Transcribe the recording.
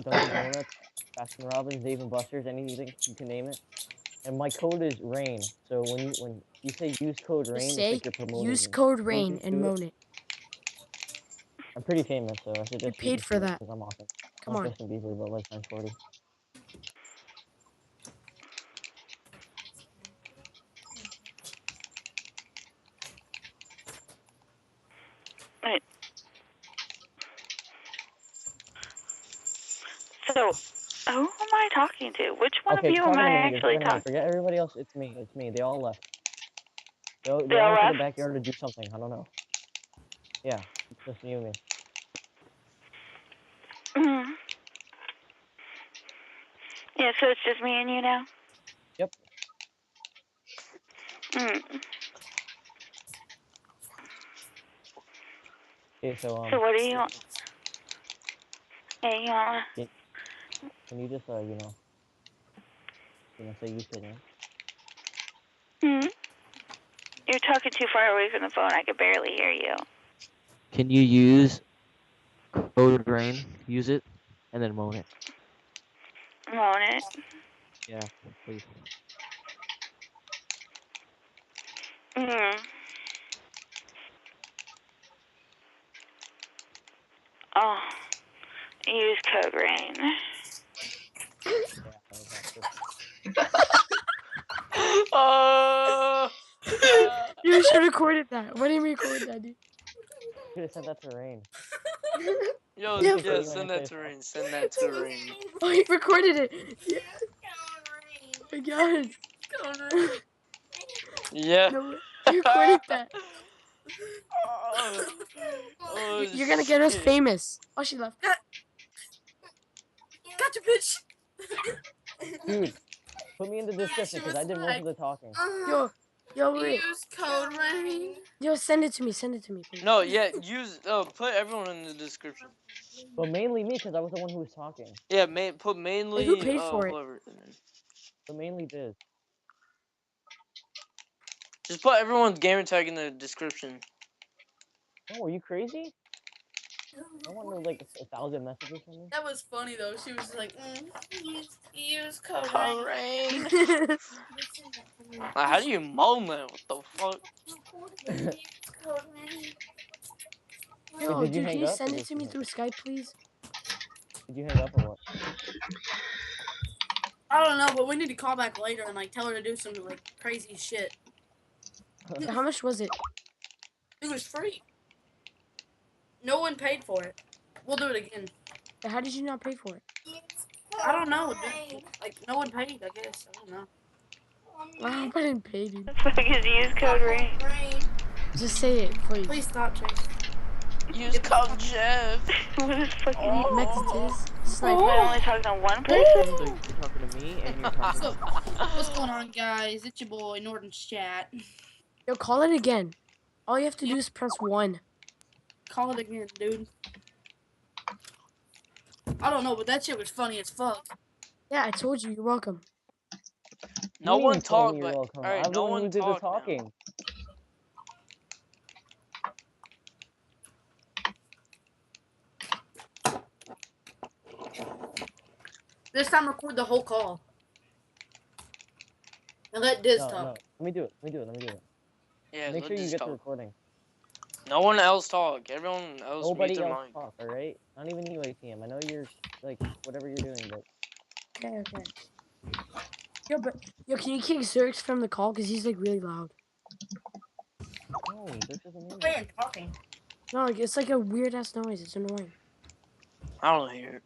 Dunkin' Donuts, Baskin Robbins, Dave and Buster's, anything you can name it. And my code is Rainn. So when you say use code Just Rainn, it's say like you're promoting use me. code Please Rain and do it. moan it. I'm pretty famous, so I You're suggest you paid just for do it that. because I'm awesome. Come Not on. Justin Bieber, but like times 40. Right. So, who am I talking to? Which one Okay, of you am talking to I me. You're actually talking to me. talking to? Forget everybody else. It's me. It's me. They all left. They They all all went to the left? backyard to do something. I don't know. Yeah, it's just you and me. Mm-hmm. Yeah, so it's just me and you now? Yep. Mm. Okay, so So what do you want? Hey, you want can you just say use code Rainn? Hmm? You're talking too far away from the phone. I could barely hear you. Can you use code Rainn? Use it, and then moan it. Moan it. Yeah, please. Mm. Oh. Use code Rain. Yeah, that was awesome. Oh. You should have recorded that. Why didn't you record that, dude? Should have sent that to Rainn. Yo, Yeah, yeah, send that to Rain. Send that to Rain. Oh, he recorded it. Yeah. Oh my god. Yeah. No, you recorded that. Oh, oh You're gonna get us shit. famous. Oh, she left. Gotcha, bitch. Dude, put me in the description because I did most of the talking. Yo, wait. Use code Rain. Yo, send it to me. Send it to me, please. No, yeah, use put everyone in the description. But mainly me because I was the one who was talking. Yeah, put mainly Wait, who paid for it? whoever. But mainly Biz. Just put everyone's gamer tag in the description. Oh, are you crazy? I want no like 1,000 messages from me. That was funny though. She was like, use code Code Rain. Rain. How do you moan that? What the fuck? Use code Rain. Yo, Wait, did you dude, hang can you up? send it to me through Skype, please? Did you hang up or what? I don't know, but we need to call back later and like tell her to do some like crazy shit. How much was it? It was free. No one paid for it. We'll do it again. How did you not pay for it? I don't know, dude. Like no one paid, I guess. I don't know. I hope I didn't pay, dude. Because use code Rain. Just say it, please. Please stop, Chase. Use code Jeff. What is fucking Messages. I'm only talking to one person? So you're talking to me and you're talking So, to what's going on, guys? It's your boy, Norton's chat. Yo, call it again. All you have to do is press 1. Call it again, dude. I don't know, but that shit was funny as fuck. Yeah, I told you. You're welcome. No You one ain't told talk, me but you're welcome. alright, I'm the no one one who did the talk now. talking. This time, record the whole call. And let Diz No, talk. no. Let me do it. Let me do it. Yeah, Make let sure you this get talk. the recording. No one else talk. Everyone else mute Nobody their else mic. talk, alright? Not even you, ATM. I know you're, like, whatever you're doing, but... Okay. Yo, can you kick Zerx from the call? Because he's, like, really loud. No, this isn't I me. am talking. No, it's like a weird-ass noise. It's annoying. I don't hear it.